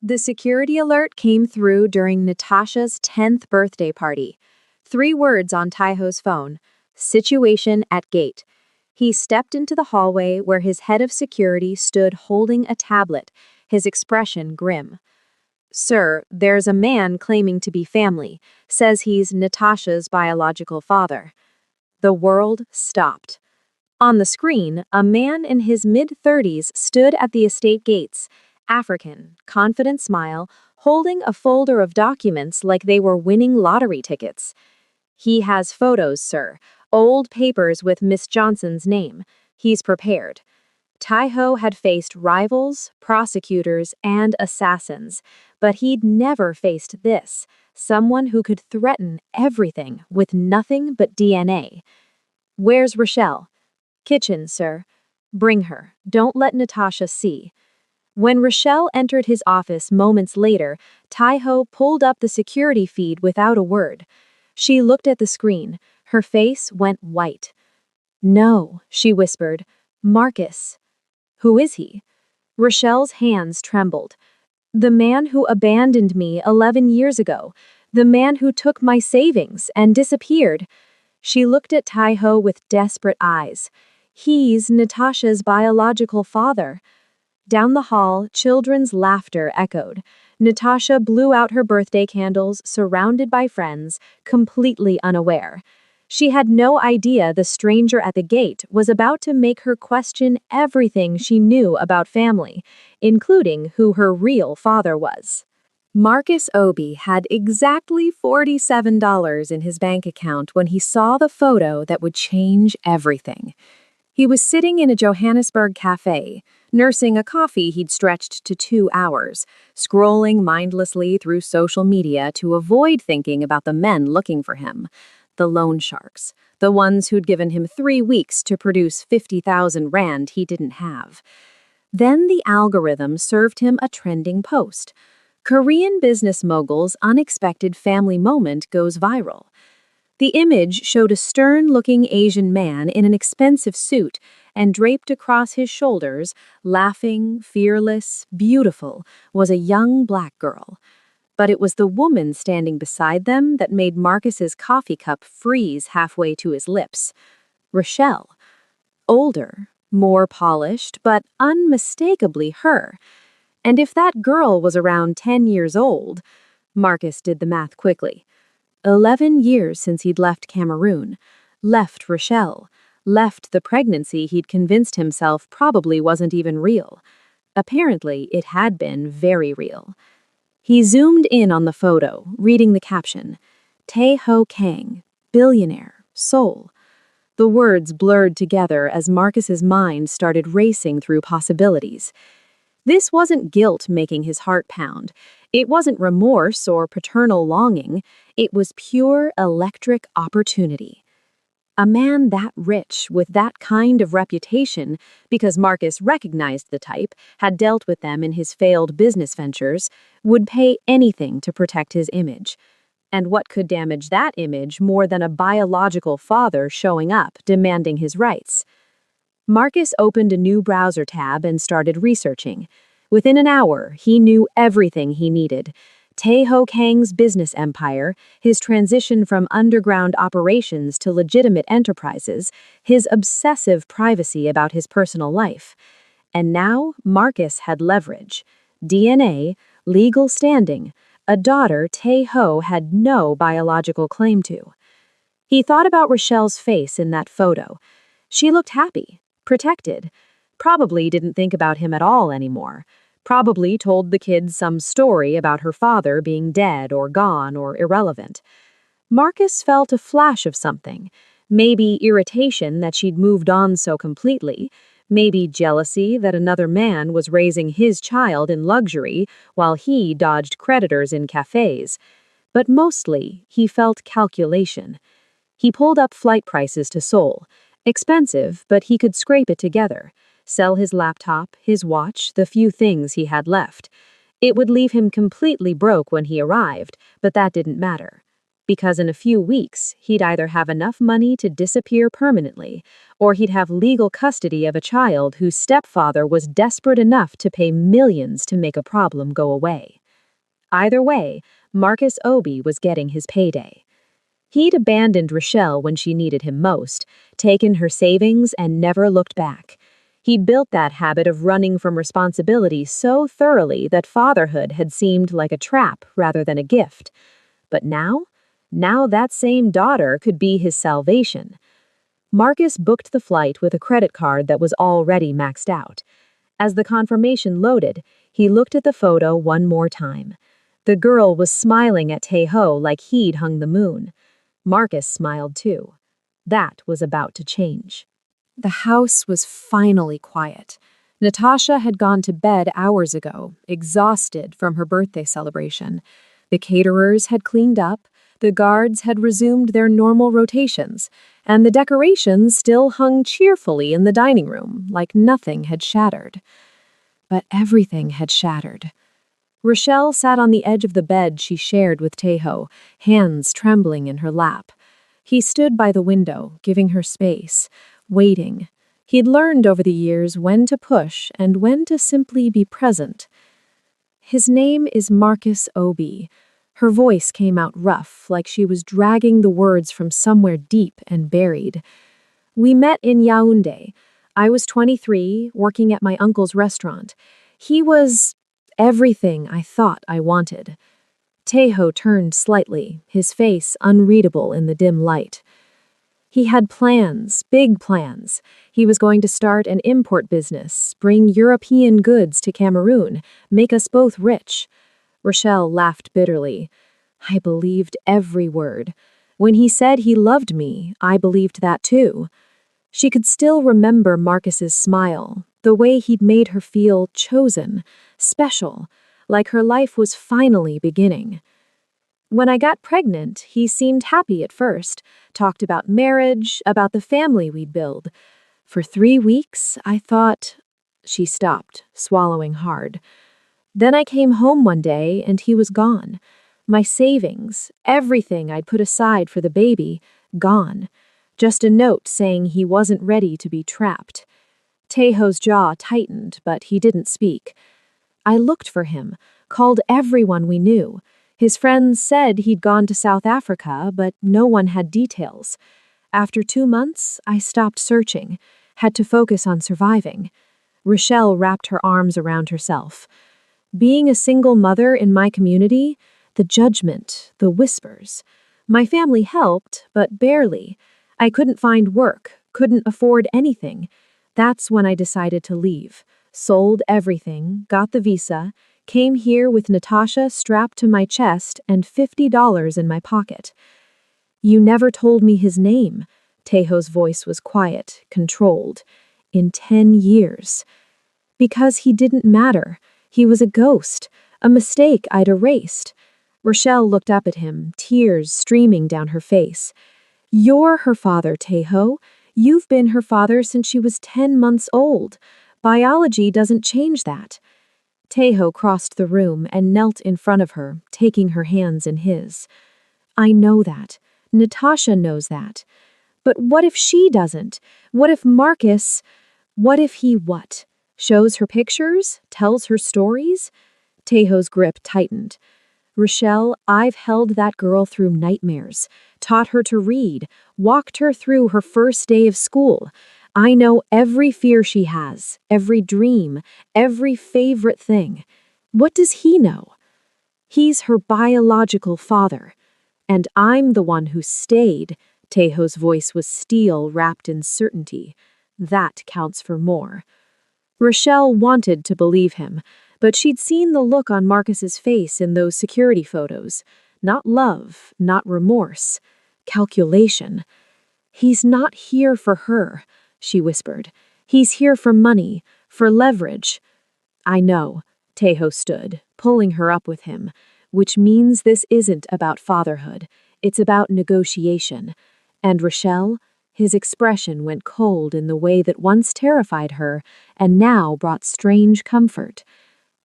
The security alert came through during Natasha's 10th birthday party. 3 words on Taiho's phone: situation at gate. He stepped into the hallway where his head of security stood holding a tablet, his expression grim. Sir, there's a man claiming to be family, says he's Natasha's biological father. The world stopped. On the screen, a man in his mid-30s stood at the estate gates, African, confident smile, holding a folder of documents like they were winning lottery tickets. He has photos, sir, old papers with Miss Johnson's name. He's prepared. Taiho had faced rivals, prosecutors, and assassins, but he'd never faced this, someone who could threaten everything with nothing but DNA. Where's Relle? Kitchen, sir. Bring her. Don't let Natasha see. When Relle entered his office moments later, Taiho pulled up the security feed without a word. She looked at the screen. Her face went white. No, she whispered. Marcus. Who is he? Rochelle's hands trembled. The man who abandoned me 11 years ago. The man who took my savings and disappeared. She looked at Taiho with desperate eyes. He's Natasha's biological father. Down the hall, children's laughter echoed. Natasha blew out her birthday candles, surrounded by friends, completely unaware. She had no idea the stranger at the gate was about to make her question everything she knew about family, including who her real father was. Marcus Obi had exactly $47 in his bank account when he saw the photo that would change everything. He was sitting in a Johannesburg cafe, nursing a coffee he'd stretched to 2 hours, scrolling mindlessly through social media to avoid thinking about the men looking for him. The loan sharks, the ones who'd given him 3 weeks to produce 50,000 rand he didn't have. Then the algorithm served him a trending post. Korean business mogul's unexpected family moment goes viral. The image showed a stern-looking Asian man in an expensive suit and draped across his shoulders, laughing, fearless, beautiful, was a young black girl. But it was the woman standing beside them that made Marcus's coffee cup freeze halfway to his lips. Relle. Older, more polished, but unmistakably her. And if that girl was around 10 years old, Marcus did the math quickly. 11 years since he'd left Cameroon, left Relle, left the pregnancy he'd convinced himself probably wasn't even real. Apparently, it had been very real. He zoomed in on the photo, reading the caption, Tae-ho Kang, billionaire, Seoul. The words blurred together as Marcus's mind started racing through possibilities. This wasn't guilt making his heart pound. It wasn't remorse or paternal longing. It was pure electric opportunity. A man that rich, with that kind of reputation, because Marcus recognized the type, had dealt with them in his failed business ventures, would pay anything to protect his image. And what could damage that image more than a biological father showing up, demanding his rights? Marcus opened a new browser tab and started researching. Within an hour, he knew everything he needed. Tae-ho Kang's business empire, his transition from underground operations to legitimate enterprises, his obsessive privacy about his personal life. And now Marcus had leverage. DNA, legal standing, a daughter Tae-ho had no biological claim to. He thought about Rochelle's face in that photo. She looked happy, protected, probably didn't think about him at all anymore. Probably told the kids some story about her father being dead or gone or irrelevant. Marcus felt a flash of something. Maybe irritation that she'd moved on so completely. Maybe jealousy that another man was raising his child in luxury while he dodged creditors in cafes. But mostly, he felt calculation. He pulled up flight prices to Seoul. Expensive, but he could scrape it together. Sell his laptop, his watch, the few things he had left. It would leave him completely broke when he arrived, but that didn't matter. because in a few weeks he'd either have enough money to disappear permanently, or he'd have legal custody of a child whose stepfather was desperate enough to pay millions to make a problem go away. Either way, Marcus Obi was getting his payday. He'd abandoned Relle when she needed him most, taken her savings, and never looked back. He'd built that habit of running from responsibility so thoroughly that fatherhood had seemed like a trap rather than a gift. But now that same daughter could be his salvation. Marcus booked the flight with a credit card that was already maxed out. As the confirmation loaded, he looked at the photo one more time. The girl was smiling at Tae-ho like he'd hung the moon. Marcus smiled too. That was about to change. The house was finally quiet. Natasha had gone to bed hours ago, exhausted from her birthday celebration. The caterers had cleaned up, the guards had resumed their normal rotations, and the decorations still hung cheerfully in the dining room, like nothing had shattered. But everything had shattered. Relle sat on the edge of the bed she shared with Tae-ho, hands trembling in her lap. He stood by the window, giving her space, waiting. He'd learned over the years when to push and when to simply be present. His name is Marcus Obi. Her voice came out rough, like she was dragging the words from somewhere deep and buried. We met in Yaoundé. I was 23, working at my uncle's restaurant. He was everything I thought I wanted. Tae-ho turned slightly, his face unreadable in the dim light. He had plans, big plans. He was going to start an import business, bring European goods to Cameroon, make us both rich. Relle laughed bitterly. I believed every word. When he said he loved me, I believed that too. She could still remember Marcus's smile, the way he'd made her feel chosen, special, like her life was finally beginning. When I got pregnant, he seemed happy at first, talked about marriage, about the family we'd build. For 3 weeks, I thought... She stopped, swallowing hard. Then I came home one day and he was gone. My savings, everything I'd put aside for the baby, gone. Just a note saying he wasn't ready to be trapped. Tae-ho's jaw tightened, but he didn't speak. I looked for him, called everyone we knew. His friends said he'd gone to South Africa, but no one had details. After 2 months, I stopped searching, had to focus on surviving. Relle wrapped her arms around herself. Being a single mother in my community, the judgment, the whispers. My family helped, but barely. I couldn't find work, couldn't afford anything. That's when I decided to leave. Sold everything, got the visa, came here with Natasha strapped to my chest and $50 in my pocket. You never told me his name. Tae-ho's voice was quiet, controlled. In 10 years. Because he didn't matter. He was a ghost, a mistake I'd erased. Relle looked up at him, tears streaming down her face. You're her father, Tae-ho. You've been her father since she was 10 months old. Biology doesn't change that. Tae-ho crossed the room and knelt in front of her, taking her hands in his. I know that. Natasha knows that. But what if she doesn't? What if Marcus... What if he what? Shows her pictures? Tells her stories? Tae-ho's grip tightened. Relle, I've held that girl through nightmares, taught her to read, walked her through her first day of school. I know every fear she has, every dream, every favorite thing. What does he know? He's her biological father. And I'm the one who stayed. Tae-ho's voice was steel wrapped in certainty. That counts for more. Relle wanted to believe him, but she'd seen the look on Marcus's face in those security photos. Not love, not remorse. Calculation. He's not here for her, she whispered. He's here for money, for leverage. I know. Tae-ho stood, pulling her up with him, which means this isn't about fatherhood. It's about negotiation. And Relle, his expression went cold in the way that once terrified her and now brought strange comfort.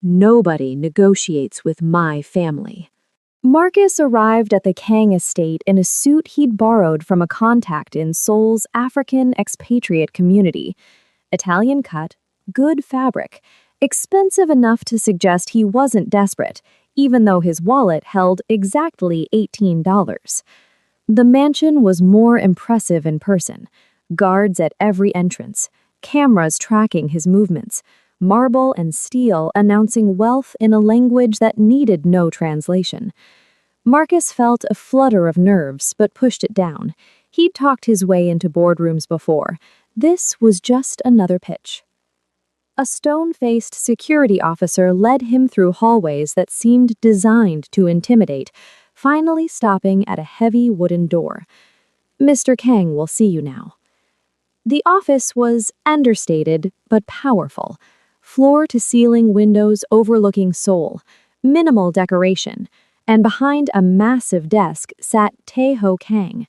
Nobody negotiates with my family. Marcus arrived at the Kang estate in a suit he'd borrowed from a contact in Seoul's African expatriate community. Italian cut, good fabric, expensive enough to suggest he wasn't desperate, even though his wallet held exactly $18. The mansion was more impressive in person. Guards at every entrance, cameras tracking his movements, marble and steel announcing wealth in a language that needed no translation. Marcus felt a flutter of nerves but pushed it down. He'd talked his way into boardrooms before. This was just another pitch. A stone-faced security officer led him through hallways that seemed designed to intimidate, finally stopping at a heavy wooden door. "Mr. Kang will see you now." The office was understated but powerful. Floor-to-ceiling windows overlooking Seoul, minimal decoration, and behind a massive desk sat Tae-ho Kang.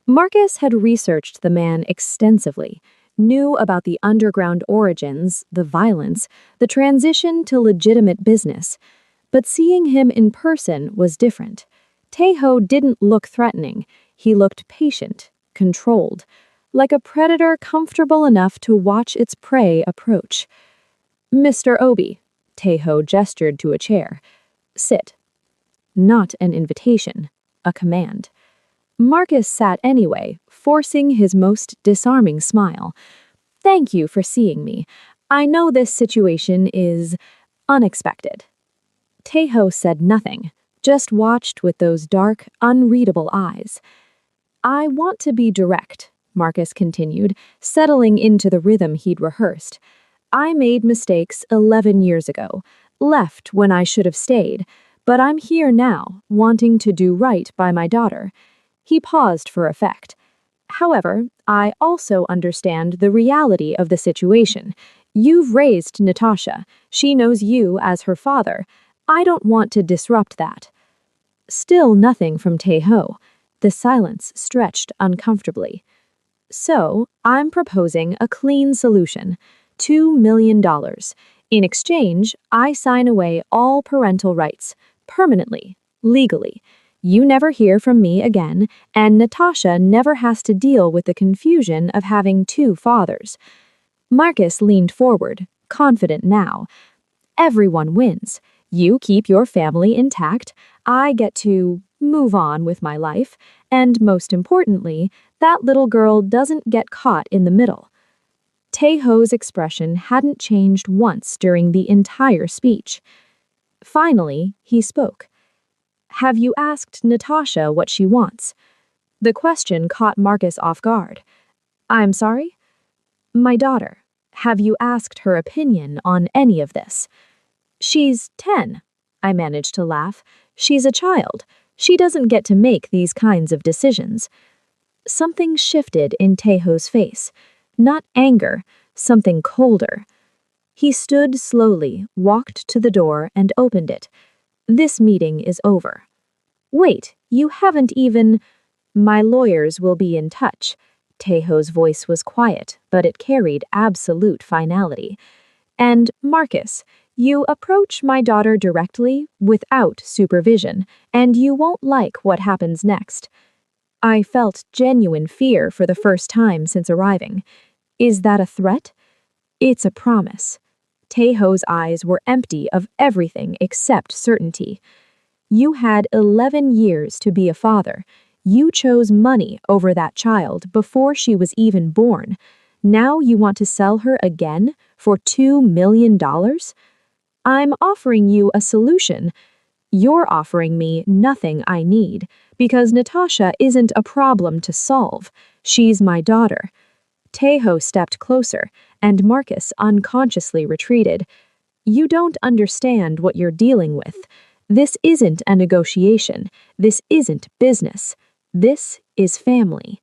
Marcus had researched the man extensively, knew about the underground origins, the violence, the transition to legitimate business. But seeing him in person was different. Tae-ho didn't look threatening. He looked patient, controlled, like a predator comfortable enough to watch its prey approach. "Mr. Obi," Tae-ho gestured to a chair. "Sit." Not an invitation, a command. Marcus sat anyway, forcing his most disarming smile. "Thank you for seeing me. I know this situation is unexpected." Tae-ho said nothing, just watched with those dark, unreadable eyes. "I want to be direct," Marcus continued, settling into the rhythm he'd rehearsed. "I made mistakes 11 years ago, left when I should have stayed, but I'm here now, wanting to do right by my daughter." He paused for effect. "However, I also understand the reality of the situation. You've raised Natasha. She knows you as her father. I don't want to disrupt that." Still nothing from Tae-ho. The silence stretched uncomfortably. "So, I'm proposing a clean solution. $2 million. In exchange, I sign away all parental rights, permanently, legally. You never hear from me again, and Natasha never has to deal with the confusion of having two fathers." Marcus leaned forward, confident now. "Everyone wins. You keep your family intact, I get to move on with my life, and most importantly, that little girl doesn't get caught in the middle." Tae-ho's expression hadn't changed once during the entire speech. Finally, he spoke. "Have you asked Natasha what she wants?" The question caught Marcus off guard. "I'm sorry?" "My daughter. Have you asked her opinion on any of this?" "She's 10. I managed to laugh. "She's a child. She doesn't get to make these kinds of decisions." Something shifted in Tae-ho's face. Not anger, something colder. He stood slowly, walked to the door, and opened it. "This meeting is over." "Wait, you haven't even—" "My lawyers will be in touch." Tae-ho's voice was quiet, but it carried absolute finality. "And, Marcus, you approach my daughter directly, without supervision, and you won't like what happens next." I felt genuine fear for the first time since arriving. "Is that a threat?" "It's a promise." Tae-ho's eyes were empty of everything except certainty. "You had 11 years to be a father. You chose money over that child before she was even born. Now you want to sell her again for $2 million? I'm offering you a solution. You're offering me nothing I need, because Natasha isn't a problem to solve. She's my daughter." Tae-ho stepped closer, and Marcus unconsciously retreated. "You don't understand what you're dealing with. This isn't a negotiation. This isn't business. This is family."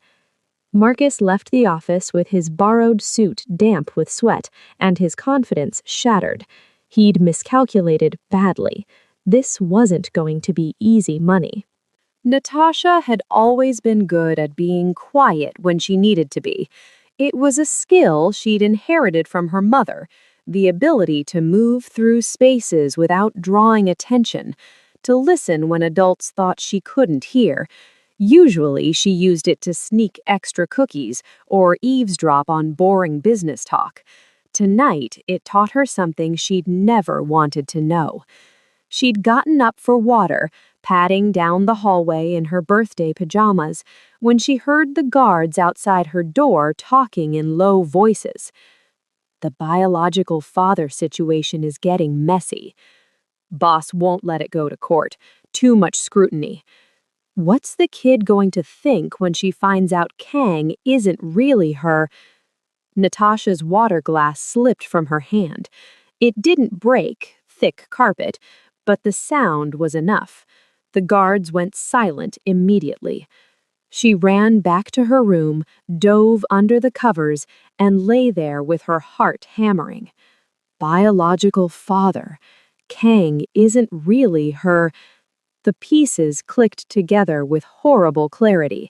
Marcus left the office with his borrowed suit damp with sweat and his confidence shattered. He'd miscalculated badly. This wasn't going to be easy money. Natasha had always been good at being quiet when she needed to be. It was a skill she'd inherited from her mother, the ability to move through spaces without drawing attention, to listen when adults thought she couldn't hear. Usually, she used it to sneak extra cookies or eavesdrop on boring business talk. Tonight, it taught her something she'd never wanted to know. She'd gotten up for water, padding down the hallway in her birthday pajamas, when she heard the guards outside her door talking in low voices. The biological father situation is getting messy. Boss won't let it go to court. Too much scrutiny. What's the kid going to think when she finds out Kang isn't really her? Natasha's water glass slipped from her hand. It didn't break, thick carpet, but the sound was enough. The guards went silent immediately. She ran back to her room, dove under the covers, and lay there with her heart hammering. Biological father. Kang isn't really her. The pieces clicked together with horrible clarity.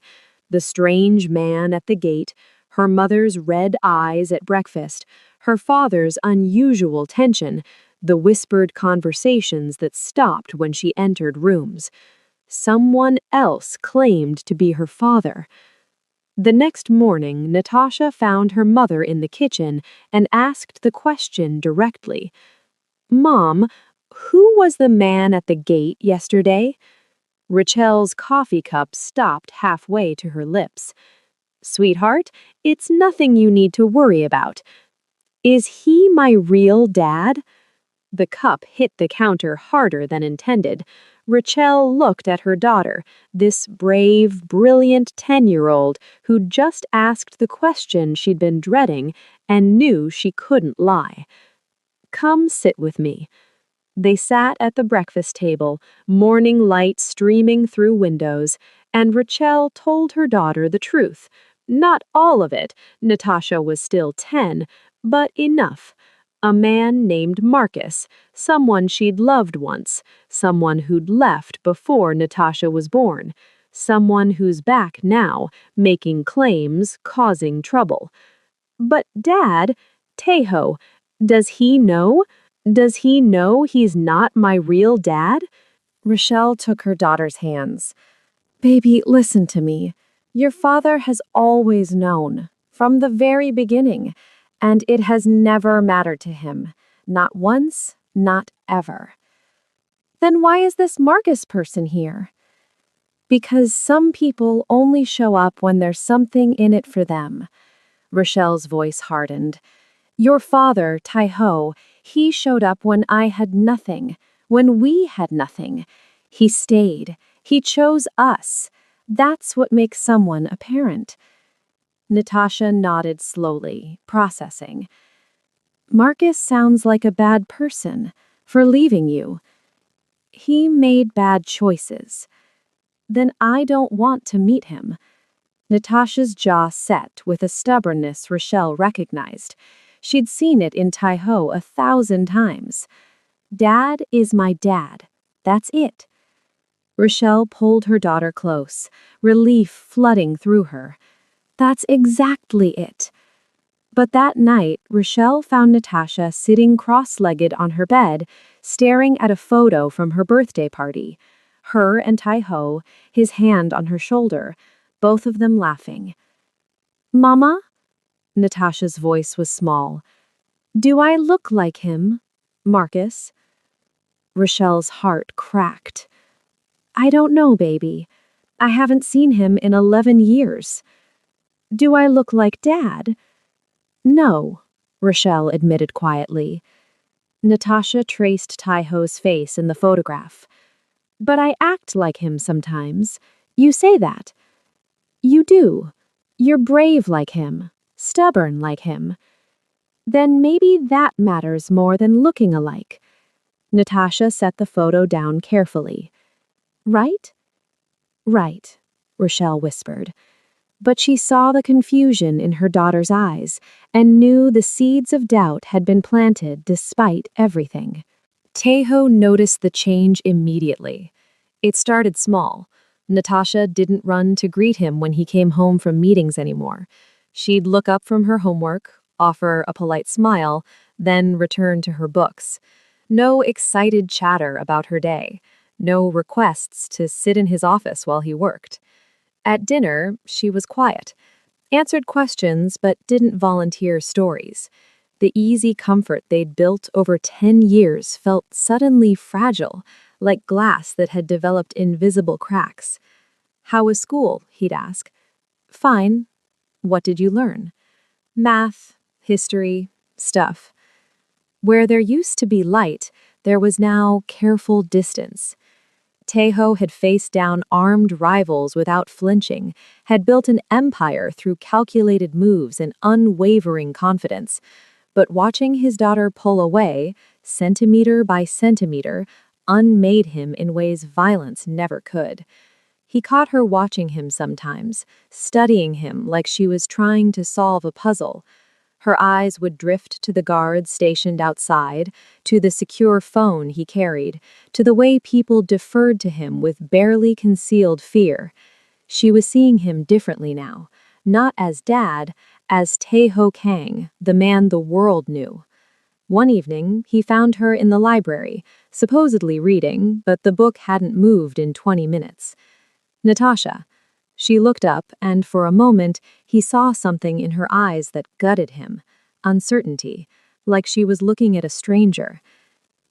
The strange man at the gate, her mother's red eyes at breakfast, her father's unusual tension, the whispered conversations that stopped when she entered rooms. Someone else claimed to be her father. The next morning, Natasha found her mother in the kitchen and asked the question directly. "Mom, who was the man at the gate yesterday?" Rachel's coffee cup stopped halfway to her lips. "Sweetheart, it's nothing you need to worry about. Is he my real dad?" The cup hit the counter harder than intended. Rachel looked at her daughter, this brave, brilliant 10-year-old who'd just asked the question she'd been dreading and knew she couldn't lie. "Come sit with me." They sat at the breakfast table, morning light streaming through windows, and Rachel told her daughter the truth. Not all of it, Natasha was still 10, but enough. A man named Marcus, someone she'd loved once, someone who'd left before Natasha was born, someone who's back now, making claims, causing trouble. "But Dad, Tejo, does he know? Does he know he's not my real dad?" Rachel took her daughter's hands. "Baby, listen to me. Your father has always known, from the very beginning, and it has never mattered to him. Not once, not ever." "Then why is this Marcus person here?" "Because some people only show up when there's something in it for them." Rachel's voice hardened. "Your father, Tejo, he showed up when I had nothing, when we had nothing. He stayed. He chose us. That's what makes someone a parent." Natasha nodded slowly, processing. "Marcus sounds like a bad person for leaving you. He made bad choices. Then I don't want to meet him." Natasha's jaw set with a stubbornness Rachel recognized. She'd seen it in Tejo 1,000 times. "Dad is my dad. That's it." Rachel pulled her daughter close, relief flooding through her. That's exactly it. But that night, Rachel found Natasha sitting cross-legged on her bed, staring at a photo from her birthday party. Her and Tejo, his hand on her shoulder, both of them laughing. "Mama?" Natasha's voice was small. "Do I look like him, Marcus?" Rachel's heart cracked. "I don't know, baby. I haven't seen him in 11 years. Do I look like Dad?" "No," Rachel admitted quietly. Natasha traced Tejo's face in the photograph. "But I act like him sometimes. You say that." "You do. You're brave like him, stubborn like him." "Then maybe that matters more than looking alike." Natasha set the photo down carefully. "Right?" "Right," Rachel whispered. But she saw the confusion in her daughter's eyes and knew the seeds of doubt had been planted despite everything. Tejo noticed the change immediately. It started small. Natasha didn't run to greet him when he came home from meetings anymore. She'd look up from her homework, offer a polite smile, then return to her books. No excited chatter about her day. no requests to sit in his office while he worked. At dinner, she was quiet, answered questions but didn't volunteer stories. The easy comfort they'd built over 10 years felt suddenly fragile, like glass that had developed invisible cracks. "How was school?" he'd ask. "Fine." "What did you learn?" "Math, history, stuff." Where there used to be light, there was now careful distance. Tejo had faced down armed rivals without flinching, had built an empire through calculated moves and unwavering confidence. But watching his daughter pull away, centimeter by centimeter, unmade him in ways violence never could. He caught her watching him sometimes, studying him like she was trying to solve a puzzle. Her eyes would drift to the guards stationed outside, to the secure phone he carried, to the way people deferred to him with barely concealed fear. She was seeing him differently now, not as dad, as Tae-ho Kang, the man the world knew. One evening, he found her in the library, supposedly reading, but the book hadn't moved in 20 minutes. "Natasha." She looked up, and for a moment, he saw something in her eyes that gutted him. Uncertainty, like she was looking at a stranger.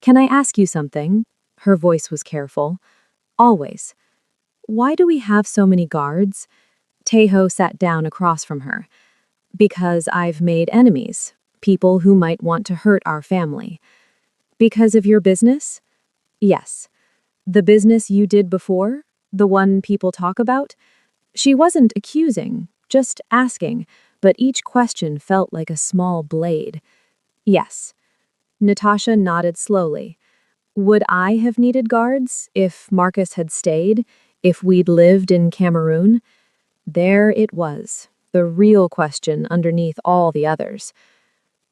"Can I ask you something?" Her voice was careful. "Always." "Why do we have so many guards?" Tae-ho sat down across from her. "Because I've made enemies, people who might want to hurt our family." "Because of your business?" "Yes." "The business you did before? The one people talk about?" She wasn't accusing, just asking, but each question felt like a small blade. "Yes." Natasha nodded slowly. "Would I have needed guards if Marcus had stayed, if we'd lived in Cameroon?" There it was, the real question underneath all the others.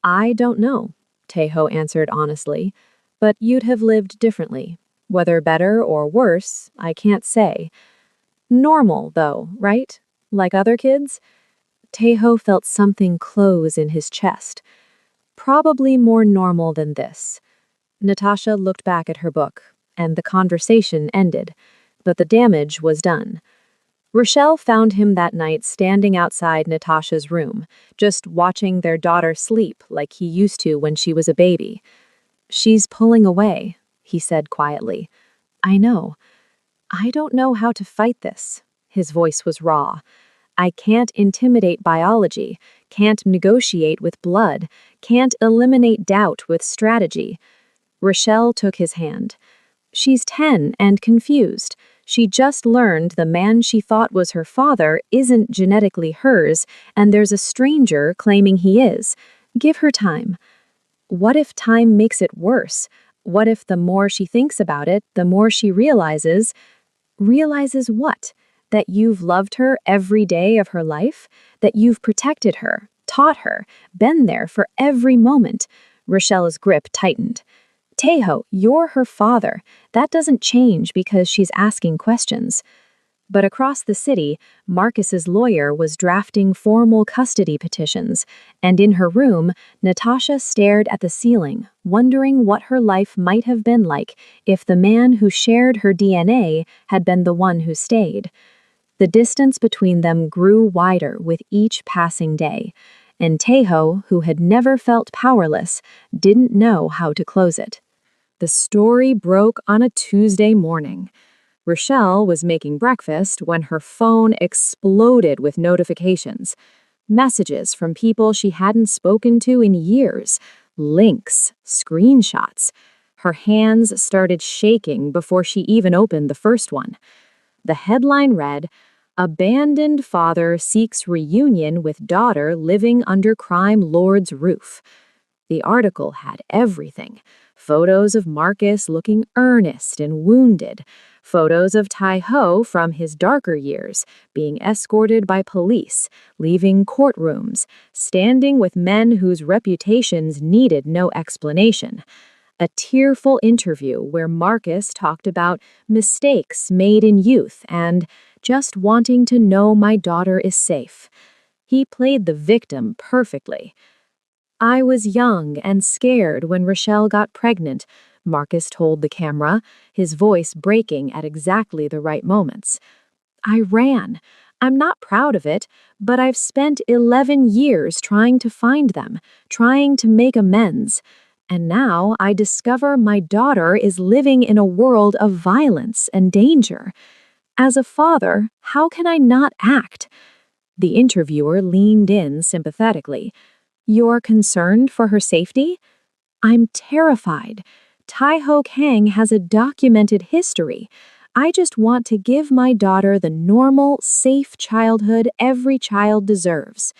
"I don't know," Tae-ho answered honestly, "but you'd have lived differently. Whether better or worse, I can't say. Normal, though, right? Like other kids?" Tae-ho felt something close in his chest. "Probably more normal than this." Natasha looked back at her book, and the conversation ended, but the damage was done. Relle found him that night standing outside Natasha's room, just watching their daughter sleep like he used to when she was a baby. "She's pulling away," he said quietly. "I know. I don't know how to fight this." His voice was raw. "I can't intimidate biology, can't negotiate with blood, can't eliminate doubt with strategy." Relle took his hand. "She's 10 and confused. She just learned the man she thought was her father isn't genetically hers, and there's a stranger claiming he is. Give her time." What if time makes it worse? What if the more she thinks about it, the more she realizes? Realizes what? That you've loved her every day of her life? That you've protected her, taught her, been there for every moment? Rochelle's grip tightened. "Tae-ho, you're her father. That doesn't change because she's asking questions." But across the city, Marcus's lawyer was drafting formal custody petitions, and in her room, Natasha stared at the ceiling, wondering what her life might have been like if the man who shared her DNA had been the one who stayed. The distance between them grew wider with each passing day, and Tae-ho, who had never felt powerless, didn't know how to close it. The story broke on a Tuesday morning. Relle was making breakfast when her phone exploded with notifications. Messages from people she hadn't spoken to in years. Links, screenshots. Her hands started shaking before she even opened the first one. The headline read, "Abandoned father seeks reunion with daughter living under crime lord's roof." The article had everything. Photos of Marcus looking earnest and wounded. Photos of Tae-ho from his darker years, being escorted by police, leaving courtrooms, standing with men whose reputations needed no explanation. A tearful interview where Marcus talked about mistakes made in youth and just wanting to know my daughter is safe. He played the victim perfectly. "I was young and scared when Relle got pregnant, Marcus told the camera, his voice breaking at exactly the right moments. I ran. I'm not proud of it, but I've spent 11 years trying to find them, trying to make amends. And now I discover my daughter is living in a world of violence and danger. As a father, how can I not act? The interviewer leaned in sympathetically. You're concerned for her safety? I'm terrified. Tai-Ho Kang has a documented history. I just want to give my daughter the normal, safe childhood every child deserves.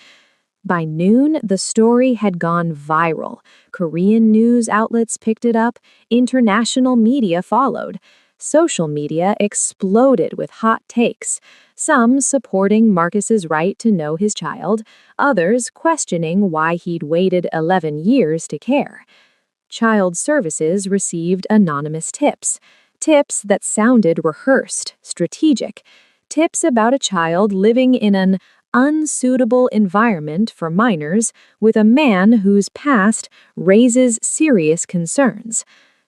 By noon, the story had gone viral. Korean news outlets picked it up, international media followed. Social media exploded with hot takes, some supporting Marcus's right to know his child, others questioning why he'd waited 11 years to care. Child Services received anonymous tips. Tips that sounded rehearsed, strategic. Tips about a child living in an unsuitable environment for minors with a man whose past raises serious concerns.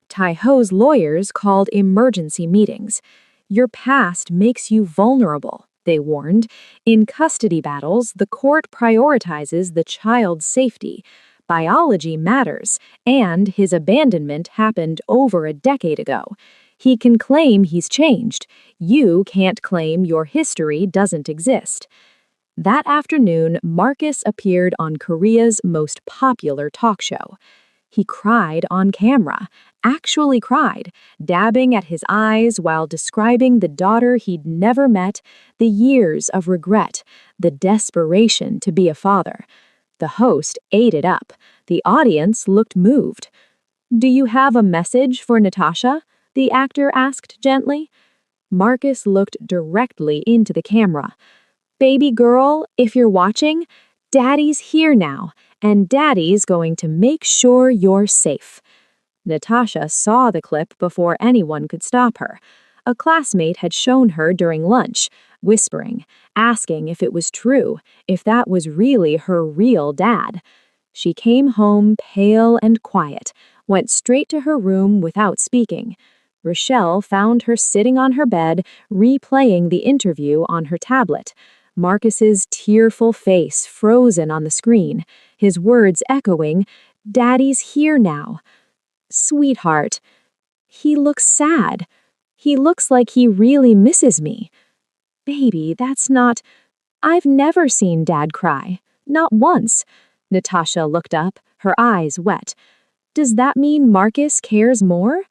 Tai-Ho's lawyers called emergency meetings. Your past makes you vulnerable, they warned. In custody battles, the court prioritizes the child's safety. Biology matters, and his abandonment happened over a decade ago. He can claim he's changed. You can't claim your history doesn't exist. That afternoon, Marcus appeared on Korea's most popular talk show. He cried on camera, actually cried, dabbing at his eyes while describing the daughter he'd never met, the years of regret, the desperation to be a father. The host ate it up. The audience looked moved. Do you have a message for Natasha? The actor asked gently. Marcus looked directly into the camera. Baby girl, if you're watching, Daddy's here now, and Daddy's going to make sure you're safe. Natasha saw the clip before anyone could stop her. A classmate had shown her during lunch, whispering, asking if it was true, if that was really her real dad. She came home pale and quiet, went straight to her room without speaking. Relle found her sitting on her bed, replaying the interview on her tablet. Marcus's tearful face frozen on the screen, his words echoing, Daddy's here now. Sweetheart. He looks sad. He looks like he really misses me. Baby, that's not... I've never seen Dad cry. Not once. Natasha looked up, her eyes wet. Does that mean Marcus cares more?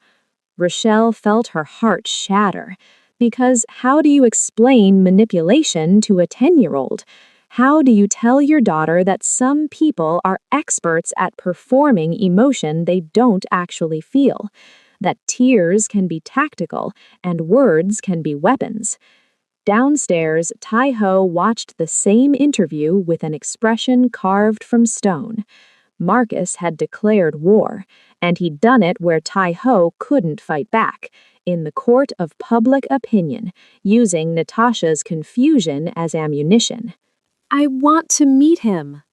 Relle felt her heart shatter. Because how do you explain manipulation to a 10-year-old? How do you tell your daughter that some people are experts at performing emotion they don't actually feel? That tears can be tactical and words can be weapons? Downstairs, Tai-Ho watched the same interview with an expression carved from stone. Marcus had declared war, and he'd done it where Tai-Ho couldn't fight back, in the court of public opinion, using Natasha's confusion as ammunition. I want to meet him.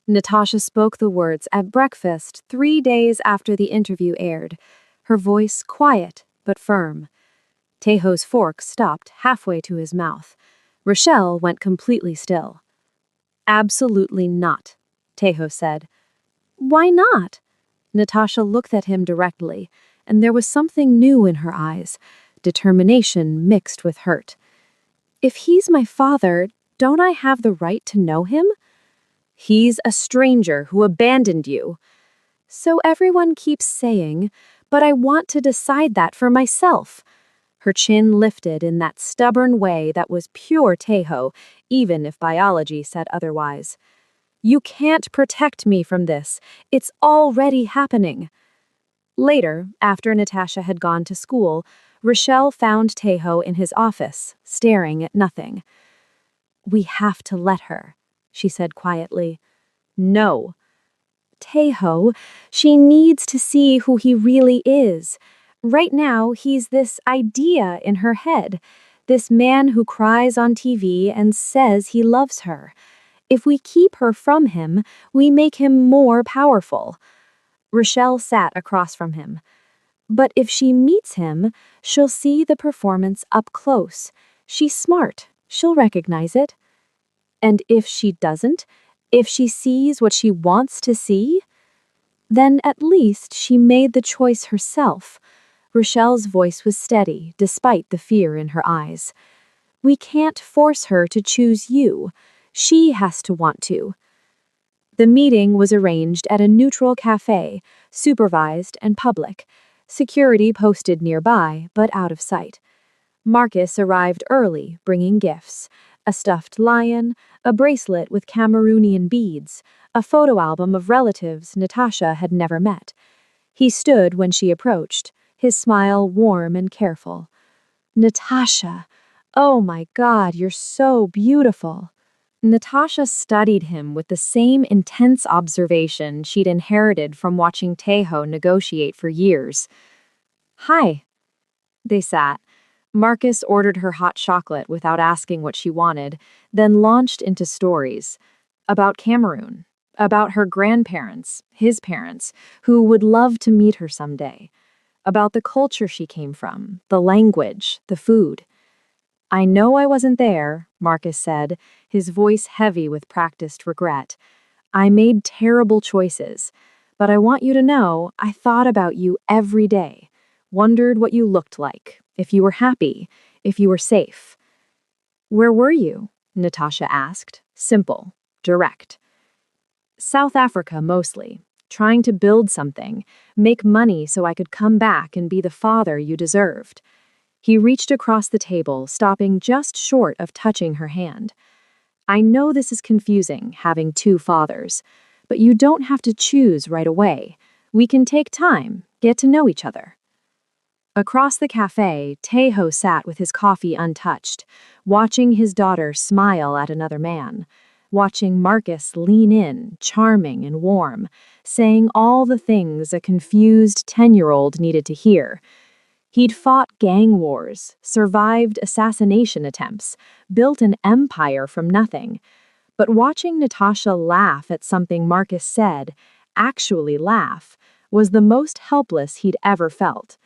Natasha spoke the words at breakfast 3 days after the interview aired, her voice quiet but firm. Tai-Ho's fork stopped halfway to his mouth. Relle went completely still. Absolutely not, Tai-Ho said. Why not? Natasha looked at him directly, and there was something new in her eyes, determination mixed with hurt. If he's my father, don't I have the right to know him? He's a stranger who abandoned you. So everyone keeps saying, but I want to decide that for myself. Her chin lifted in that stubborn way that was pure Tai-Ho, even if biology said otherwise. You can't protect me from this. It's already happening. Later, after Natasha had gone to school, Relle found Tai-Ho in his office, staring at nothing. We have to let her, she said quietly. No. Tai-Ho, she needs to see who he really is. Right now, he's this idea in her head, this man who cries on TV and says he loves her. If we keep her from him, we make him more powerful. Relle sat across from him. But if she meets him, she'll see the performance up close. She's smart. She'll recognize it. And if she doesn't, if she sees what she wants to see, then at least she made the choice herself. Rochelle's voice was steady, despite the fear in her eyes. We can't force her to choose you. She has to want to. The meeting was arranged at a neutral cafe, supervised and public. Security posted nearby, but out of sight. Marcus arrived early, bringing gifts: a stuffed lion, a bracelet with Cameroonian beads, a photo album of relatives Natasha had never met. He stood when she approached, his smile warm and careful. Natasha, oh my God, you're so beautiful. Natasha studied him with the same intense observation she'd inherited from watching Tejo negotiate for years. Hi. They sat. Marcus ordered her hot chocolate without asking what she wanted, then launched into stories. About Cameroon. About her grandparents, his parents, who would love to meet her someday. About the culture she came from, the language, the food. I know I wasn't there, Marcus said, his voice heavy with practiced regret. I made terrible choices, but I want you to know I thought about you every day, wondered what you looked like, if you were happy, if you were safe. Where were you? Natasha asked, simple, direct. South Africa mostly, trying to build something, make money so I could come back and be the father you deserved. He reached across the table, stopping just short of touching her hand. I know this is confusing, having two fathers, but you don't have to choose right away. We can take time, get to know each other. Across the cafe, Tejo sat with his coffee untouched, watching his daughter smile at another man, watching Marcus lean in, charming and warm, saying all the things a confused 10-year-old needed to hear. He'd fought gang wars, survived assassination attempts, built an empire from nothing. But watching Natasha laugh at something Marcus said, actually laugh, was the most helpless he'd ever felt.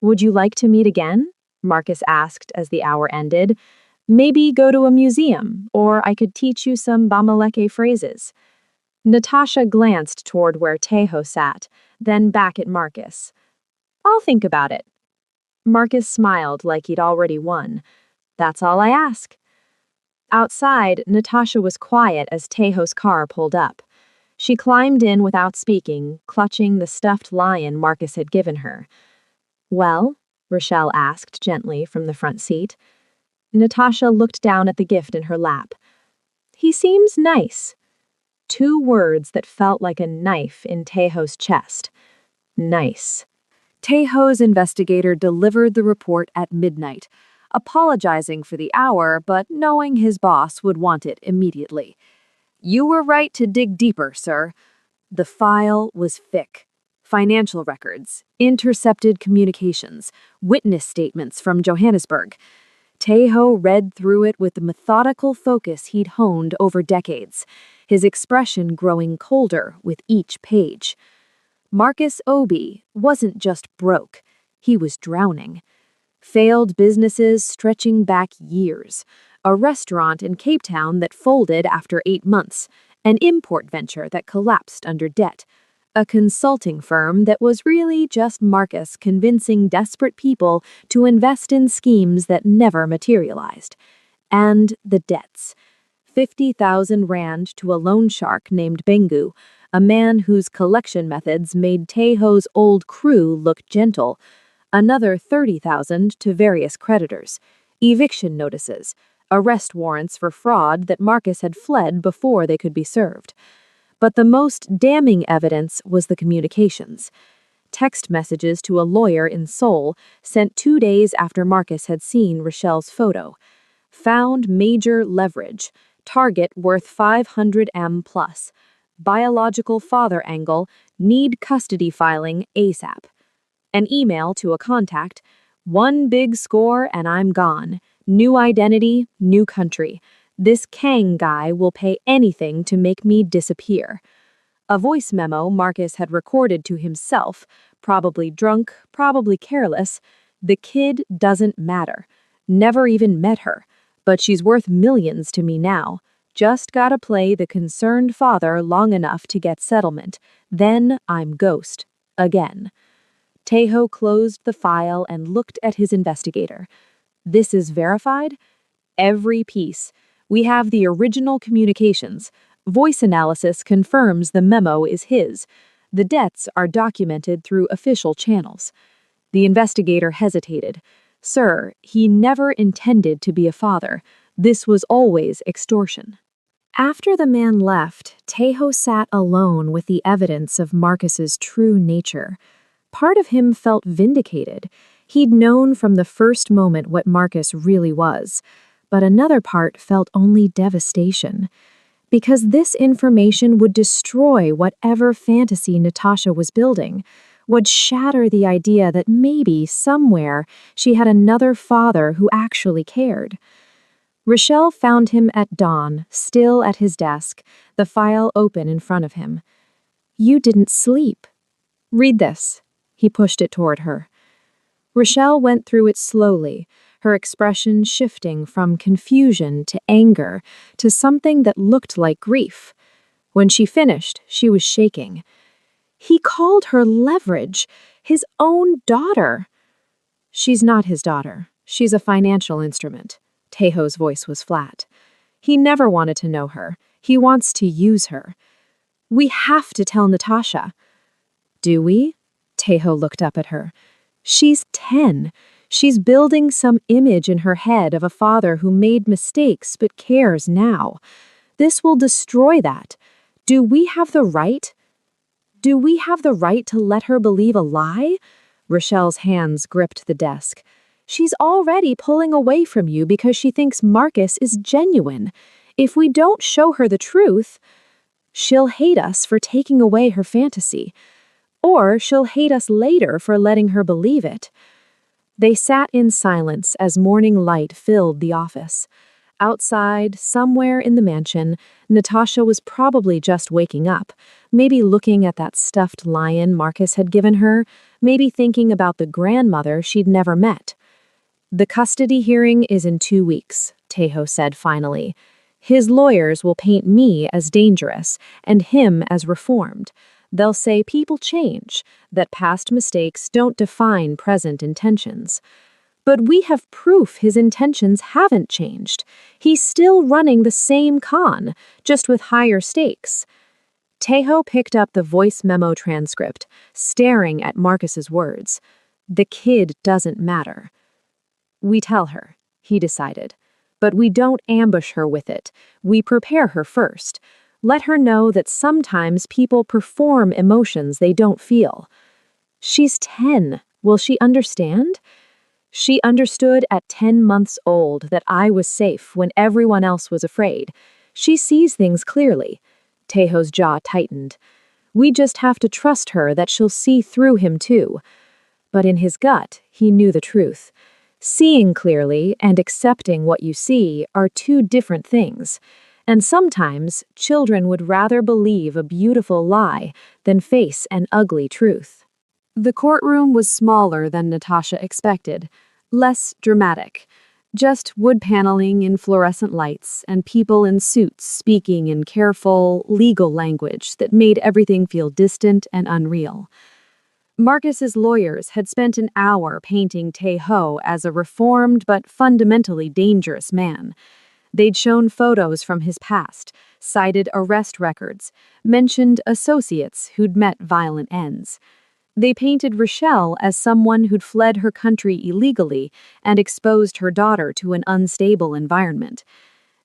Would you like to meet again? Marcus asked as the hour ended. Maybe go to a museum, or I could teach you some Bamileke phrases. Natasha glanced toward where Tejo sat, then back at Marcus. I'll think about it. Marcus smiled like he'd already won. That's all I ask. Outside, Natasha was quiet as Tejo's car pulled up. She climbed in without speaking, clutching the stuffed lion Marcus had given her. Well? Relle asked gently from the front seat. Natasha looked down at the gift in her lap. He seems nice. Two words that felt like a knife in Tejo's chest. Nice. Tejo's investigator delivered the report at midnight, apologizing for the hour but knowing his boss would want it immediately. You were right to dig deeper, sir. The file was thick. Financial records, intercepted communications, witness statements from Johannesburg. Tejo read through it with the methodical focus he'd honed over decades, his expression growing colder with each page. Marcus Obi wasn't just broke, he was drowning. Failed businesses stretching back years, a restaurant in Cape Town that folded after 8 months, an import venture that collapsed under debt, a consulting firm that was really just Marcus convincing desperate people to invest in schemes that never materialized. And the debts. 50,000 rand to a loan shark named Bengu, a man whose collection methods made Tejo's old crew look gentle. Another 30,000 to various creditors. Eviction notices. Arrest warrants for fraud that Marcus had fled before they could be served. But the most damning evidence was the communications. Text messages to a lawyer in Seoul sent 2 days after Marcus had seen Rochelle's photo. Found major leverage. Target worth 500M plus. Biological father angle. Need custody filing ASAP. An email to a contact. 1 big score and I'm gone. New identity, new country. This Kang guy will pay anything to make me disappear. A voice memo Marcus had recorded to himself, probably drunk, probably careless. The kid doesn't matter. Never even met her. But she's worth millions to me now. Just gotta play the concerned father long enough to get settlement. Then I'm ghost. Again. Tejo closed the file and looked at his investigator. This is verified? Every piece. We have the original communications. Voice analysis confirms the memo is his. The debts are documented through official channels. The investigator hesitated. Sir, he never intended to be a father. This was always extortion. After the man left, Tejo sat alone with the evidence of Marcus's true nature. Part of him felt vindicated. He'd known from the first moment what Marcus really was. But another part felt only devastation. Because this information would destroy whatever fantasy Natasha was building, would shatter the idea that maybe, somewhere, she had another father who actually cared. Relle found him at dawn, still at his desk, the file open in front of him. You didn't sleep. Read this. He pushed it toward her. Relle went through it slowly, her expression shifting from confusion to anger to something that looked like grief. When she finished, she was shaking. He called her leverage, his own daughter. She's not his daughter. She's a financial instrument. Tejo's voice was flat. He never wanted to know her. He wants to use her. We have to tell Natasha. Do we? Tejo looked up at her. She's 10. She's building some image in her head of a father who made mistakes but cares now. This will destroy that. Do we have the right? Do we have the right to let her believe a lie? Rochelle's hands gripped the desk. She's already pulling away from you because she thinks Marcus is genuine. If we don't show her the truth, she'll hate us for taking away her fantasy. Or she'll hate us later for letting her believe it. They sat in silence as morning light filled the office. Outside, somewhere in the mansion, Natasha was probably just waking up, maybe looking at that stuffed lion Marcus had given her, maybe thinking about the grandmother she'd never met. The custody hearing is in 2 weeks, Tejo said finally. His lawyers will paint me as dangerous and him as reformed. They'll say people change, that past mistakes don't define present intentions. But we have proof his intentions haven't changed. He's still running the same con, just with higher stakes. Tejo picked up the voice memo transcript, staring at Marcus's words. The kid doesn't matter. We tell her, he decided. But we don't ambush her with it. We prepare her first. Let her know that sometimes people perform emotions they don't feel. She's 10. Will she understand? She understood at 10 months old that I was safe when everyone else was afraid. She sees things clearly. Tejo's jaw tightened. We just have to trust her that she'll see through him too. But in his gut, he knew the truth. Seeing clearly and accepting what you see are two different things. And sometimes, children would rather believe a beautiful lie than face an ugly truth. The courtroom was smaller than Natasha expected, less dramatic. Just wood paneling in fluorescent lights and people in suits speaking in careful, legal language that made everything feel distant and unreal. Marcus's lawyers had spent an hour painting Tejo as a reformed but fundamentally dangerous man. They'd shown photos from his past, cited arrest records, mentioned associates who'd met violent ends. They painted Relle as someone who'd fled her country illegally and exposed her daughter to an unstable environment.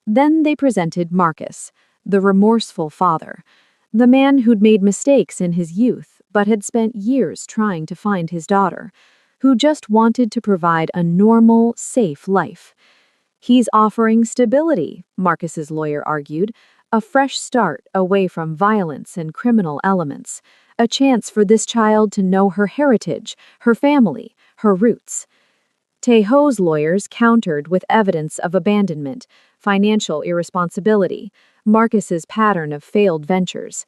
Then they presented Marcus, the remorseful father, the man who'd made mistakes in his youth but had spent years trying to find his daughter, who just wanted to provide a normal, safe life. He's offering stability, Marcus's lawyer argued, a fresh start away from violence and criminal elements, a chance for this child to know her heritage, her family, her roots. Tejo's lawyers countered with evidence of abandonment, financial irresponsibility, Marcus's pattern of failed ventures.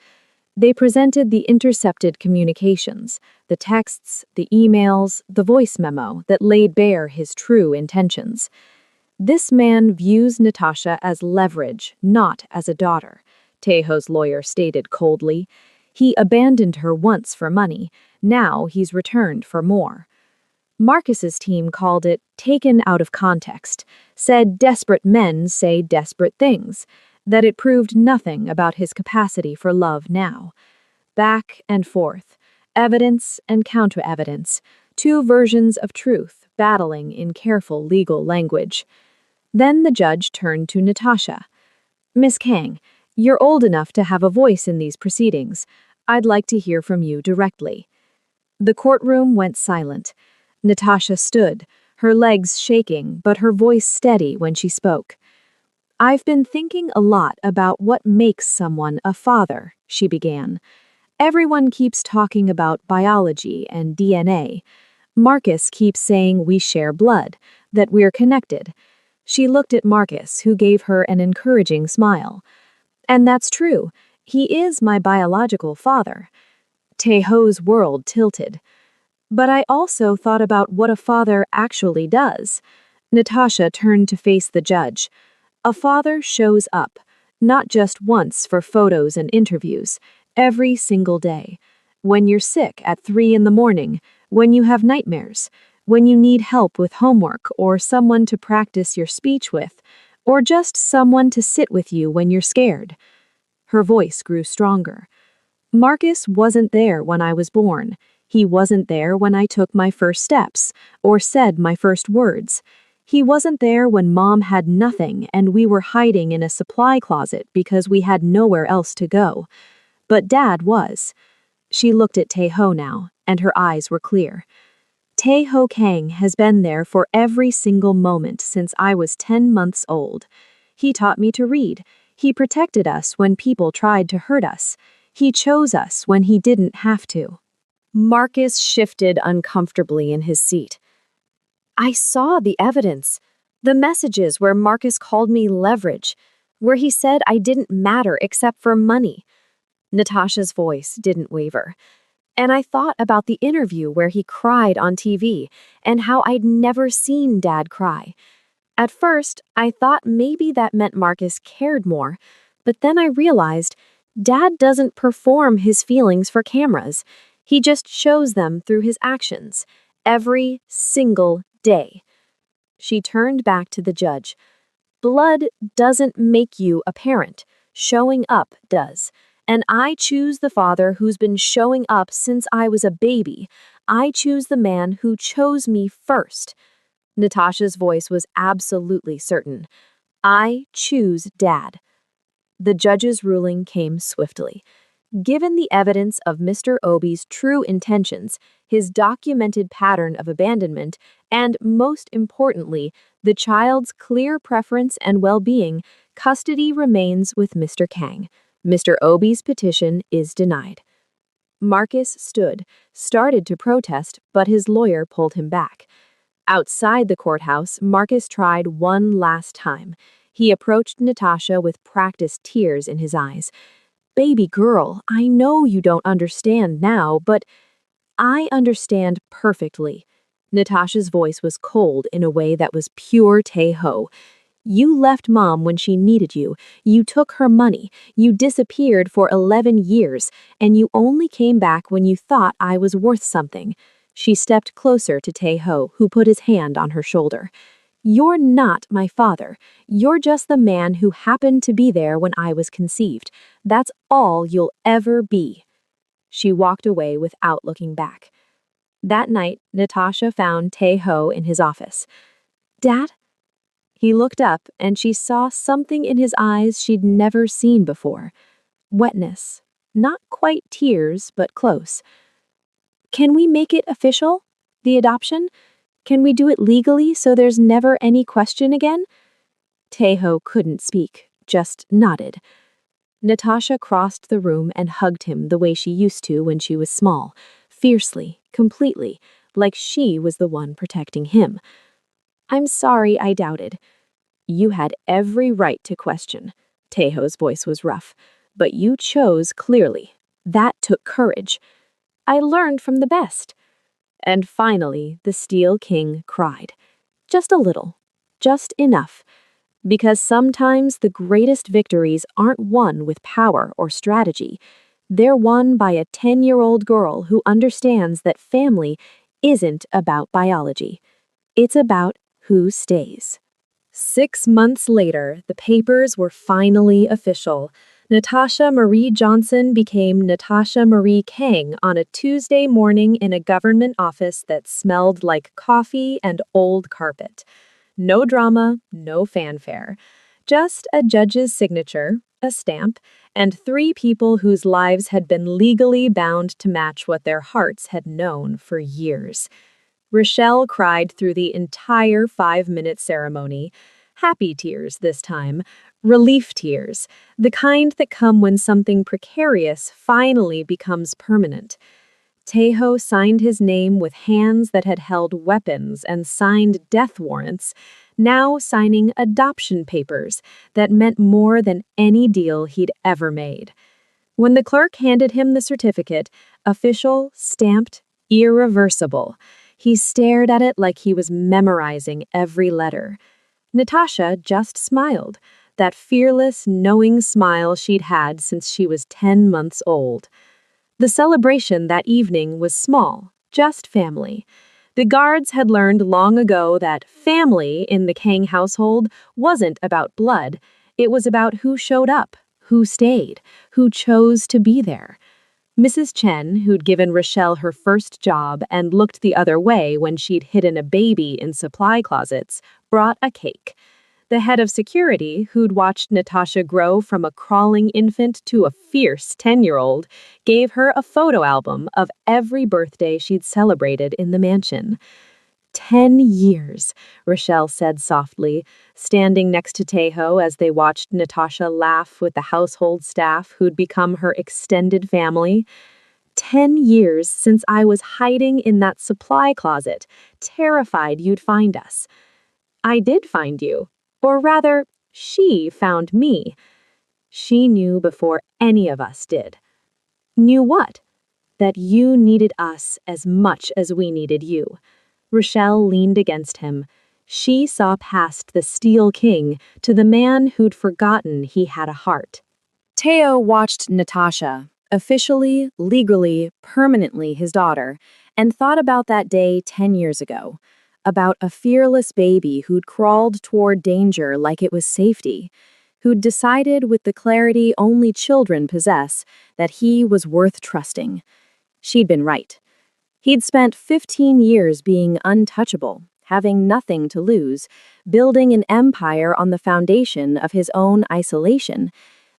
They presented the intercepted communications, the texts, the emails, the voice memo that laid bare his true intentions. This man views Natasha as leverage, not as a daughter, Tejo's lawyer stated coldly. He abandoned her once for money, now he's returned for more. Marcus's team called it taken out of context, said desperate men say desperate things, that it proved nothing about his capacity for love now. Back and forth, evidence and counter-evidence, two versions of truth battling in careful legal language. Then the judge turned to Natasha. "Miss Kang, you're old enough to have a voice in these proceedings. I'd like to hear from you directly." The courtroom went silent. Natasha stood, her legs shaking but her voice steady when she spoke. "I've been thinking a lot about what makes someone a father," she began. "Everyone keeps talking about biology and DNA. Marcus keeps saying we share blood, that we're connected." She looked at Marcus, who gave her an encouraging smile. "And that's true. He is my biological father." Tejo's world tilted. "But I also thought about what a father actually does." Natasha turned to face the judge. "A father shows up, not just once for photos and interviews, every single day. When you're sick at 3 in the morning, when you have nightmares, when you need help with homework or someone to practice your speech with, or just someone to sit with you when you're scared." Her voice grew stronger. "Marcus wasn't there when I was born. He wasn't there when I took my first steps, or said my first words. He wasn't there when Mom had nothing and we were hiding in a supply closet because we had nowhere else to go. But Dad was." She looked at Tejo now, and her eyes were clear. "Tejo Kang has been there for every single moment since I was 10 months old. He taught me to read. He protected us when people tried to hurt us. He chose us when he didn't have to." Marcus shifted uncomfortably in his seat. "I saw the evidence. The messages where Marcus called me leverage, where he said I didn't matter except for money." Natasha's voice didn't waver. "And I thought about the interview where he cried on TV and how I'd never seen Dad cry. At first, I thought maybe that meant Marcus cared more, but then I realized Dad doesn't perform his feelings for cameras. He just shows them through his actions, every single day." She turned back to the judge. "Blood doesn't make you a parent. Showing up does. And I choose the father who's been showing up since I was a baby. I choose the man who chose me first." Natasha's voice was absolutely certain. "I choose Dad." The judge's ruling came swiftly. Given the evidence of Mr. Obi's true intentions, his documented pattern of abandonment, and, most importantly, the child's clear preference and well-being, custody remains with Mr. Kang. Mr. Obi's petition is denied. Marcus stood, started to protest, but his lawyer pulled him back. Outside the courthouse, Marcus tried one last time. He approached Natasha with practiced tears in his eyes. "Baby girl, I know you don't understand now, but—" "I understand perfectly." Natasha's voice was cold in a way that was pure Tejo. "You left Mom when she needed you, you took her money, you disappeared for 11 years, and you only came back when you thought I was worth something." She stepped closer to Tejo, who put his hand on her shoulder. "You're not my father. You're just the man who happened to be there when I was conceived. That's all you'll ever be." She walked away without looking back. That night, Natasha found Tejo in his office. "Dad?" He looked up, and she saw something in his eyes she'd never seen before. Wetness. Not quite tears, but close. "Can we make it official? The adoption? Can we do it legally so there's never any question again?" Tejo couldn't speak, just nodded. Natasha crossed the room and hugged him the way she used to when she was small, fiercely, completely, like she was the one protecting him. "I'm sorry I doubted." "You had every right to question." Tejo's voice was rough. "But you chose clearly. That took courage. I learned from the best. And finally, the Steel King cried. Just a little. Just enough. Because sometimes the greatest victories aren't won with power or strategy. They're won by a 10-year-old girl who understands that family isn't about biology. It's about who stays. 6 months later, the papers were finally official. Natasha Marie Johnson became Natasha Marie Kang on a Tuesday morning in a government office that smelled like coffee and old carpet. No drama, no fanfare. Just a judge's signature, a stamp, and 3 people whose lives had been legally bound to match what their hearts had known for years. Relle cried through the entire 5-minute ceremony. Happy tears this time. Relief tears. The kind that come when something precarious finally becomes permanent. Tejo signed his name with hands that had held weapons and signed death warrants, now signing adoption papers that meant more than any deal he'd ever made. When the clerk handed him the certificate, official, stamped, irreversible, he stared at it like he was memorizing every letter. Natasha just smiled, that fearless, knowing smile she'd had since she was 10 months old. The celebration that evening was small, just family. The guards had learned long ago that family in the Kang household wasn't about blood. It was about who showed up, who stayed, who chose to be there. Mrs. Chen, who'd given Relle her first job and looked the other way when she'd hidden a baby in supply closets, brought a cake. The head of security, who'd watched Natasha grow from a crawling infant to a fierce 10-year-old, gave her a photo album of every birthday she'd celebrated in the mansion. 10 years, Relle said softly, standing next to Tejo as they watched Natasha laugh with the household staff who'd become her extended family. 10 years since I was hiding in that supply closet, terrified you'd find us. I did find you. Or rather, she found me. She knew before any of us did. Knew what? That you needed us as much as we needed you. Relle leaned against him. She saw past the Steel King to the man who'd forgotten he had a heart. Tejo watched Natasha, officially, legally, permanently his daughter, and thought about that day 10 years ago. About a fearless baby who'd crawled toward danger like it was safety, who'd decided with the clarity only children possess that he was worth trusting. She'd been right. He'd spent 15 years being untouchable, having nothing to lose, building an empire on the foundation of his own isolation.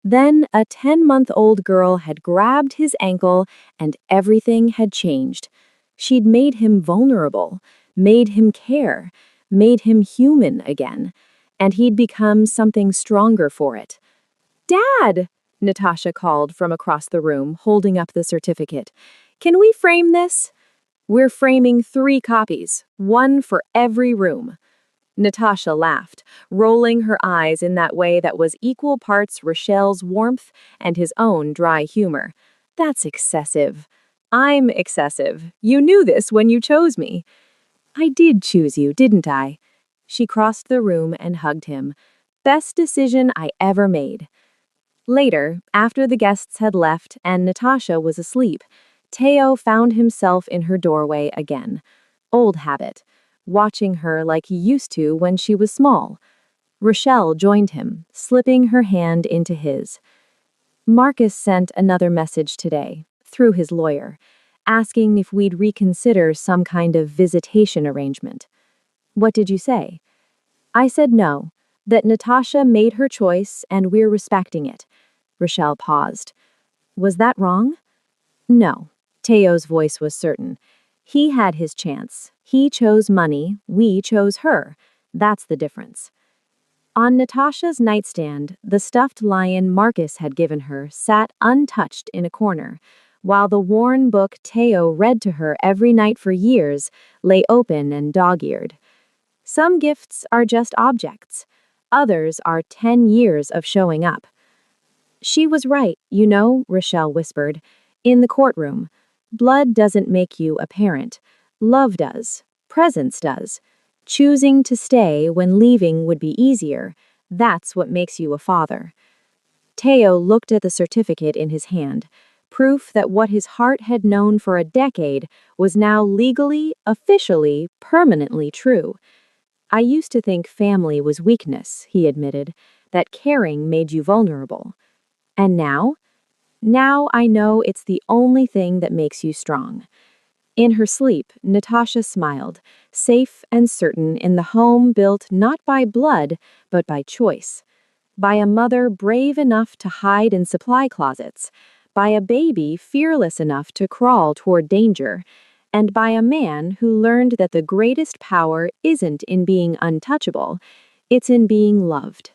Then a 10-month-old girl had grabbed his ankle and everything had changed. She'd made him vulnerable, made him care, made him human again, and he'd become something stronger for it. "Dad!" Natasha called from across the room, holding up the certificate. "Can we frame this?" "We're framing 3 copies, 1 for every room." Natasha laughed, rolling her eyes in that way that was equal parts Relle's warmth and his own dry humor. "That's excessive." "I'm excessive. You knew this when you chose me." "I did choose you, didn't I?" She crossed the room and hugged him. "Best decision I ever made." Later, after the guests had left and Natasha was asleep, Tejo found himself in her doorway again. Old habit, watching her like he used to when she was small. Relle joined him, slipping her hand into his. "Marcus sent another message today, through his lawyer, asking if we'd reconsider some kind of visitation arrangement." "What did you say?" "I said no, that Natasha made her choice and we're respecting it." Relle paused. "Was that wrong?" "No." Tejo's voice was certain. "He had his chance. He chose money, we chose her. That's the difference." On Natasha's nightstand, the stuffed lion Marcus had given her sat untouched in a corner, while the worn book Tejo read to her every night for years lay open and dog-eared. Some gifts are just objects. Others are 10 years of showing up. "She was right, you know," Relle whispered. In the courtroom, blood doesn't make you a parent. Love does. Presence does. Choosing to stay when leaving would be easier, that's what makes you a father. Teo looked at the certificate in his hand, proof that what his heart had known for a decade was now legally, officially, permanently true. I used to think family was weakness, he admitted, that caring made you vulnerable. And now? Now I know it's the only thing that makes you strong. In her sleep, Natasha smiled, safe and certain in the home built not by blood, but by choice. By a mother brave enough to hide in supply closets, by a baby fearless enough to crawl toward danger, and by a man who learned that the greatest power isn't in being untouchable, it's in being loved.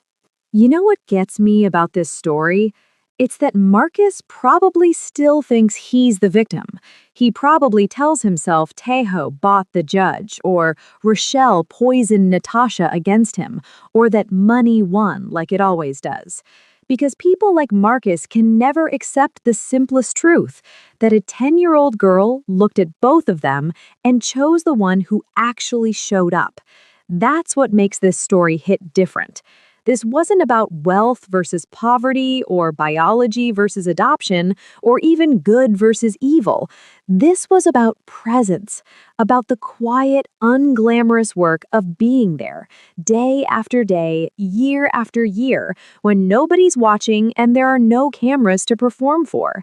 You know what gets me about this story? It's that Marcus probably still thinks he's the victim. He probably tells himself Tejo bought the judge, or Relle poisoned Natasha against him, or that money won like it always does. Because people like Marcus can never accept the simplest truth, that a 10-year-old girl looked at both of them and chose the one who actually showed up. That's what makes this story hit different. This wasn't about wealth versus poverty, or biology versus adoption, or even good versus evil. This was about presence, about the quiet, unglamorous work of being there, day after day, year after year, when nobody's watching and there are no cameras to perform for.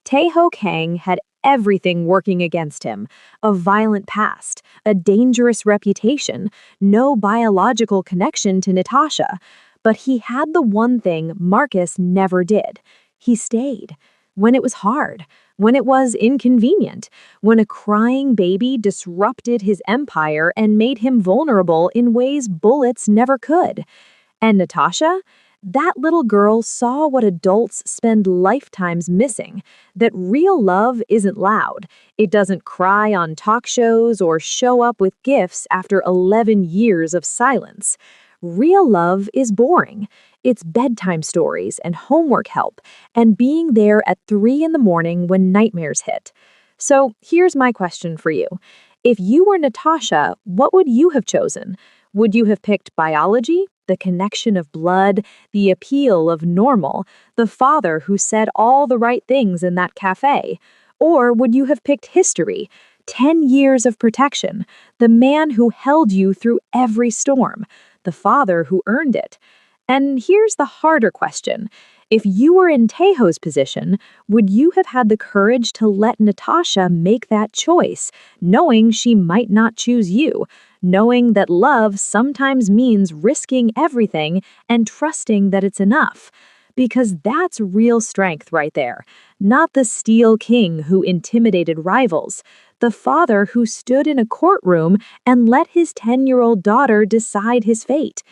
Tejo Kang had everything working against him: a violent past, a dangerous reputation, no biological connection to Natasha. But he had the one thing Marcus never did. He stayed. When it was hard, when it was inconvenient, when a crying baby disrupted his empire and made him vulnerable in ways bullets never could. And Natasha? That little girl saw what adults spend lifetimes missing, that real love isn't loud. It doesn't cry on talk shows or show up with gifts after 11 years of silence. Real love is boring. It's bedtime stories and homework help, and being there at 3 in the morning when nightmares hit. So here's my question for you. If you were Natasha, what would you have chosen? Would you have picked biology, the connection of blood, the appeal of normal, the father who said all the right things in that cafe? Or would you have picked history, 10 years of protection, the man who held you through every storm, the father who earned it? And here's the harder question. If you were in Tejo's position, would you have had the courage to let Natasha make that choice, knowing she might not choose you, knowing that love sometimes means risking everything and trusting that it's enough? Because that's real strength right there. Not the steel king who intimidated rivals, the father who stood in a courtroom and let his 10-year-old daughter decide his fate.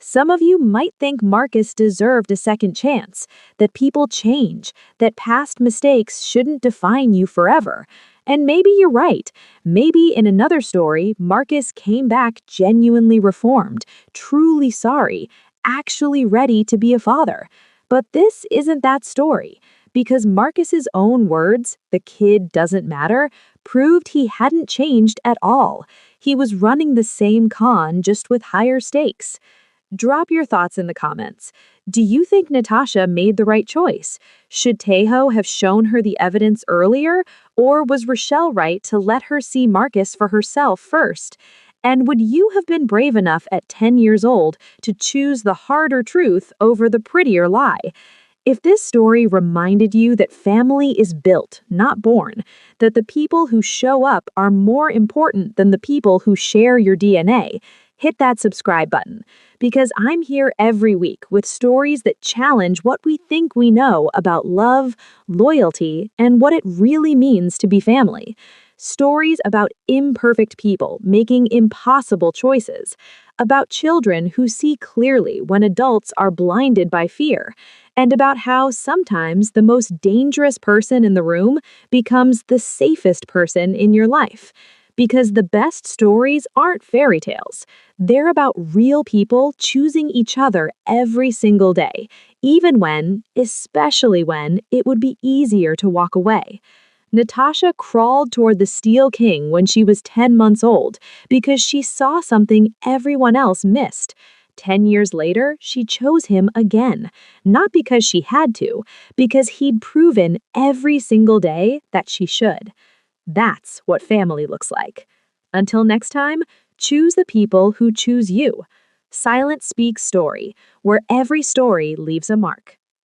Some of you might think Marcus deserved a second chance, that people change, that past mistakes shouldn't define you forever. And maybe you're right. Maybe in another story, Marcus came back genuinely reformed, truly sorry, actually ready to be a father. But this isn't that story, because Marcus's own words, "the kid doesn't matter," proved he hadn't changed at all. He was running the same con, just with higher stakes. Drop your thoughts in the comments. Do you think Natasha made the right choice? Should Tejo have shown her the evidence earlier, or was Relle right to let her see Marcus for herself first? And would you have been brave enough at 10 years old to choose the harder truth over the prettier lie? If this story reminded you that family is built, not born, that the people who show up are more important than the people who share your DNA, hit that subscribe button, because I'm here every week with stories that challenge what we think we know about love, loyalty, and what it really means to be family. Stories about imperfect people making impossible choices, about children who see clearly when adults are blinded by fear, and about how sometimes the most dangerous person in the room becomes the safest person in your life. Because the best stories aren't fairy tales. They're about real people choosing each other every single day, even when, especially when, it would be easier to walk away. Natasha crawled toward the Steel King when she was 10 months old because she saw something everyone else missed. 10 years later, she chose him again, not because she had to, because he'd proven every single day that she should. That's what family looks like. Until next time, choose the people who choose you. Silent Speaks Story, where every story leaves a mark.